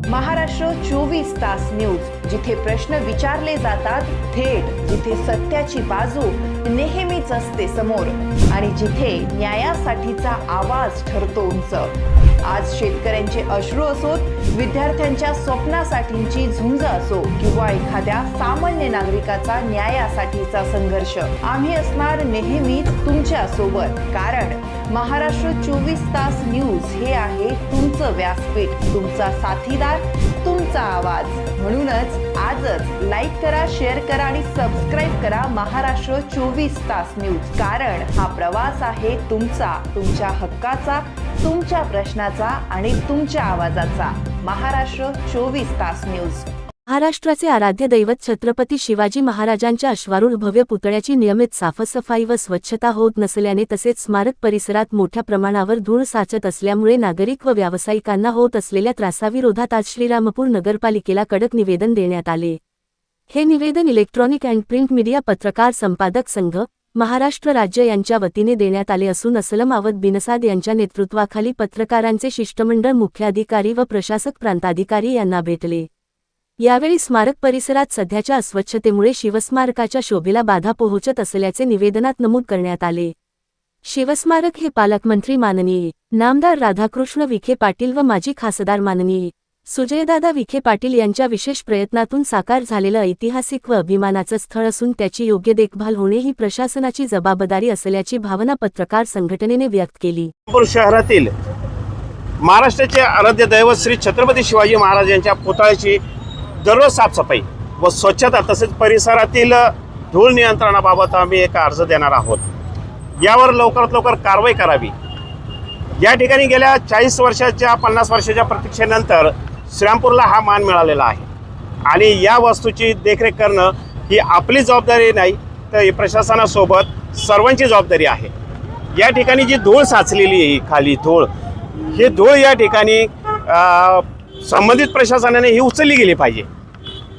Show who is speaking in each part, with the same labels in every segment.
Speaker 1: महाराष्ट्र 24 तास न्यूज, जिथे प्रश्न विचारले जातात थेट, जिथे सत्याची बाजू नेहमीच असते समोर आणि जिथे न्यायासाठीचा आवाज ठरतो उंच। आज शेतकऱ्यांचे अश्रू असोत, विद्यार्थ्यांच्या स्वप्नासाठीची झुंज असो किंवा एखाद्या सामान्य नागरिकाचा न्यायासाठीचा संघर्ष, आम्ही असणार नेहमीच तुमच्या सोबत। कारण महाराष्ट्र 24 तास न्यूज हे आहे तुमचं व्यासपीठ, तुमचा साथीदार, तुमचा आवाज। म्हणूनच आजच लाईक करा, शेअर करा आणि सबस्क्राइब करा महाराष्ट्र 24 तास न्यूज। कारण हा प्रवास आहे तुमचा, तुमच्या हक्काचा, तुमच्या प्रश्नाचा आणि तुमच्या आवाजाचा। महाराष्ट्र 24 तास न्यूज।
Speaker 2: महाराष्ट्राचे आराध्य दैवत छत्रपती शिवाजी महाराजांच्या अश्वारूढ भव्य पुतळ्याची नियमित साफसफाई व स्वच्छता होत नसल्याने तसेच स्मारक परिसरात मोठ्या प्रमाणावर धूळ साचत असल्यामुळे नागरिक व व्यावसायिकांना होत असलेल्या त्रासाविरोधात आज श्रीरामपूर नगरपालिकेला कडक निवेदन देण्यात आले। हे निवेदन इलेक्ट्रॉनिक अँड प्रिंट मीडिया पत्रकार संपादक संघ महाराष्ट्र राज्य यांच्या वतीने देण्यात आले असून असलम आवद बिनसाद यांच्या नेतृत्वाखाली पत्रकारांचे शिष्टमंडळ मुख्याधिकारी व प्रशासक प्रांताधिकारी यांना भेटले। यावेळी स्मारक परिसरात सध्याच्या अस्वच्छतेमुळे शिवस्मारकाच्या शोभेला बाधा पोहोचत असल्याचे निवेदनात नमूद करण्यात आले। शिवस्मारक हे पालकमंत्री माननीय नामदार राधाकृष्ण विखे पाटील व माजी खासदार माननीय सुजयदादा विखे पाटील यांच्या विशेष प्रयत्नातून साकार झालेलं ऐतिहासिक व अभिमानाचं स्थळ असून त्याची योग्य देखभाल होणे ही प्रशासनाची जबाबदारी असल्याची भावना पत्रकार संघटनेने व्यक्त केली।
Speaker 3: शहरातील महाराष्ट्राचे आराध्य दैवत श्री छत्रपती शिवाजी महाराज यांच्या पुतळ्याची दररोज साफसफाई व स्वच्छता तसेच परिसरातील धूळ नियंत्रणाबाबत आम्ही एक अर्ज देणार आहोत। यावर लवकरात लवकर कारवाई करावी। या ठिकाणी गेल्या 40 वर्षाच्या 50 वर्षाच्या प्रतीक्षेनंतर श्रीरामपूरला हा मान मिळालेला आहे आणि या वस्तूची देखरेख करणं ही आपली जबाबदारी नाही तर प्रशासनासोबत सर्वांची जबाबदारी आहे। या ठिकाणी जी धूळ साचलेली आहे, खाली धूळ, ही धूळ या ठिकाणी संबंधित प्रशासनाने ही उचलली गेली पाहिजे।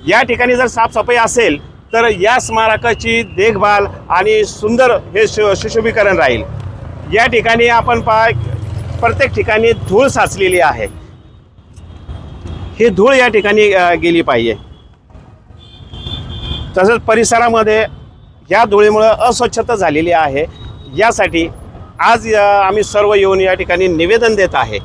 Speaker 3: या ठिकाणी जर साफसफाई असेल तर या स्मारकाची देखभाल आणि सुंदर हे सुशोभीकरण राहील। या ठिकाणी आपण प्रत्येक ठिकाणी धूळ साचलेली आहे, ही धूळ या ठिकाणी गेली पाहिजे। तसंच परिसरामध्ये या धुळीमुळे अस्वच्छता झालेली आहे। यासाठी आज आम्ही सर्व येऊन या ठिकाणी निवेदन देत आहे।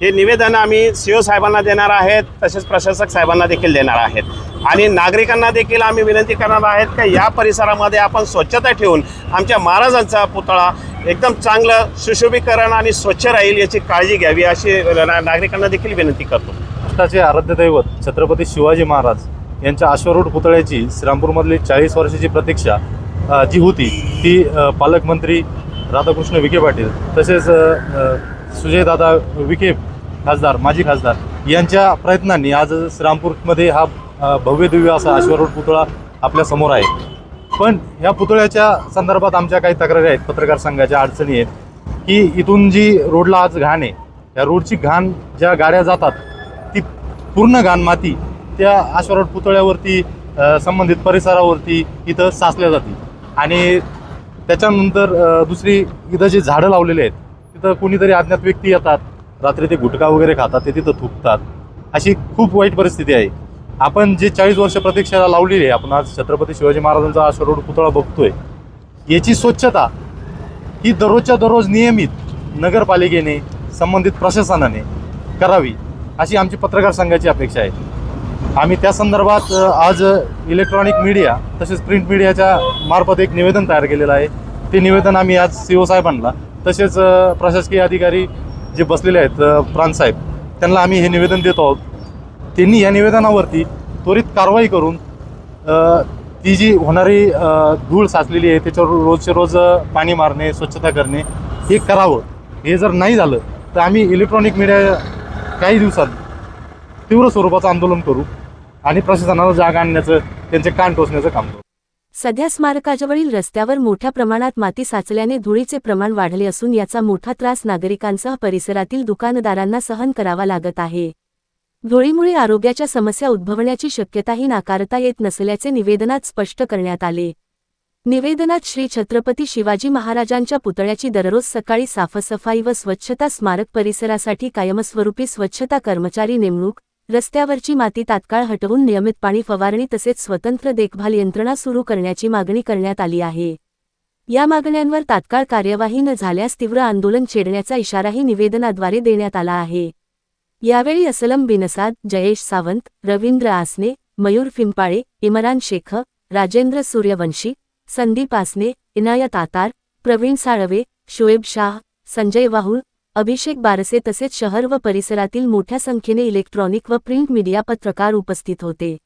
Speaker 3: हे निवेदन आम्ही सीओ साहेबांना देणार आहेत, तसेच प्रशासक साहेबांना देखील देणार आहेत आणि नागरिकांना देखील आम्ही विनंती करणार आहेत की या परिसरामध्ये आपण स्वच्छता ठेवून आमच्या महाराजांचा पुतळा एकदम चांगलं सुशोभीकरण आणि स्वच्छ राहील याची काळजी घ्यावी अशी नागरिकांना देखील विनंती करतो।
Speaker 4: महाराष्ट्राचे आराध्य दैवत छत्रपती शिवाजी महाराज यांच्या अश्वारूढ पुतळ्याची श्रीरामपूरमधली 40 वर्षाची प्रतीक्षा जी होती ती पालकमंत्री राधाकृष्ण विखे पाटील तसेच सुजयदादा विखे खासदार, माजी खासदार यांच्या प्रयत्नांनी आज श्रीरामपूरमध्ये हा भव्य दिव्य असा अश्वारूढ पुतळा आपल्या समोर आहे। पण या पुतळ्याच्या संदर्भात आमच्या काही तक्रारी आहेत, पत्रकार संघाच्या अडचणी आहेत की इथून जी रोडला आज घाण आहे, या रोडची घाण ज्या गाड्या जातात ती पूर्ण घाण माती त्या अश्वारूढ पुतळ्यावरती संबंधित परिसरावरती इथं साचल्या जाते आणि त्याच्यानंतर दुसरी इथं जे झाडं लावलेले आहेत तिथं कोणीतरी अज्ञात व्यक्ती येतात, रात्री ते गुटखा वगैरे खातात, ते तिथं थुंकतात, अशी खूप वाईट परिस्थिती आहे। आपण जे 40 वर्ष प्रतीक्षा लावलेली आहे, आपण आज छत्रपती शिवाजी महाराजांचा अश्वारूढ पुतळा बघतोय, याची स्वच्छता ही दररोजच्या दररोज नियमित नगरपालिकेने संबंधित प्रशासनाने करावी अशी आमची पत्रकार संघाची अपेक्षा आहे। आम्ही त्या संदर्भात आज इलेक्ट्रॉनिक मीडिया तसेच प्रिंट मीडियाच्या मार्फत एक निवेदन तयार केलेलं आहे। ते निवेदन आम्ही आज सीओ साहेबांना तसेच प्रशासकीय अधिकारी जे बसलेले आहेत प्रांत साहेब त्यांना आम्ही हे निवेदन देत आहोत। त्यांनी या निवेदनावरती त्वरित कारवाई करून ती जी होणारी धूळ साचलेली आहे त्याच्यावर रोजचे रोज पाणी मारणे, स्वच्छता करणे हे करावं। हे जर नाही झालं तर आम्ही इलेक्ट्रॉनिक मीडिया काही दिवसात तीव्र स्वरूपाचं आंदोलन करू आणि प्रशासनाला जाग आणण्याचं, त्यांचे कान टोचण्याचं काम करू।
Speaker 2: सध्या स्मारकाजवळील रस्त्यावर मोठ्या प्रमाणात माती साचल्याने धुळीचे प्रमाण वाढले असून याचा मोठा त्रास नागरिकांसह परिसरातील दुकानदारांना सहन करावा लागत आहे। धुळीमुळे आरोग्याच्या समस्या उद्भवण्याची शक्यताही नाकारता येत नसल्याचे निवेदनात स्पष्ट करण्यात आले। निवेदनात श्री छत्रपती शिवाजी महाराजांच्या पुतळ्याची दररोज सकाळी साफसफाई व स्वच्छता, स्मारक परिसरासाठी कायमस्वरूपी स्वच्छता कर्मचारी नेमणूक, रस्त्यावरची माती तात्काळ हटवून नियमित पाणी फवारणी तसेच स्वतंत्र देखभाल यंत्रणा सुरू करण्याची मागणी करण्यात आली आहे. या मागण्यांवर तात्काळ कार्यवाही न झाल्यास तीव्र आंदोलन छेडण्याचा इशाराही निवेदनाद्वारे देण्यात आला आहे. यावेळी असलम बिनसाद, जयेश सावंत, रवींद्र आसने, मयूर फिंपाळे, इमरान शेख, राजेंद्र सूर्यवंशी, संदीप आसने, इनायत आतार, प्रवीण साळवे, शोएब शाह, संजय वाहुळ, अभिषेक बारसे तसेच शहर व परिसरातील मोठ्या संख्येने इलेक्ट्रॉनिक व प्रिंट मीडिया पत्रकार उपस्थित होते.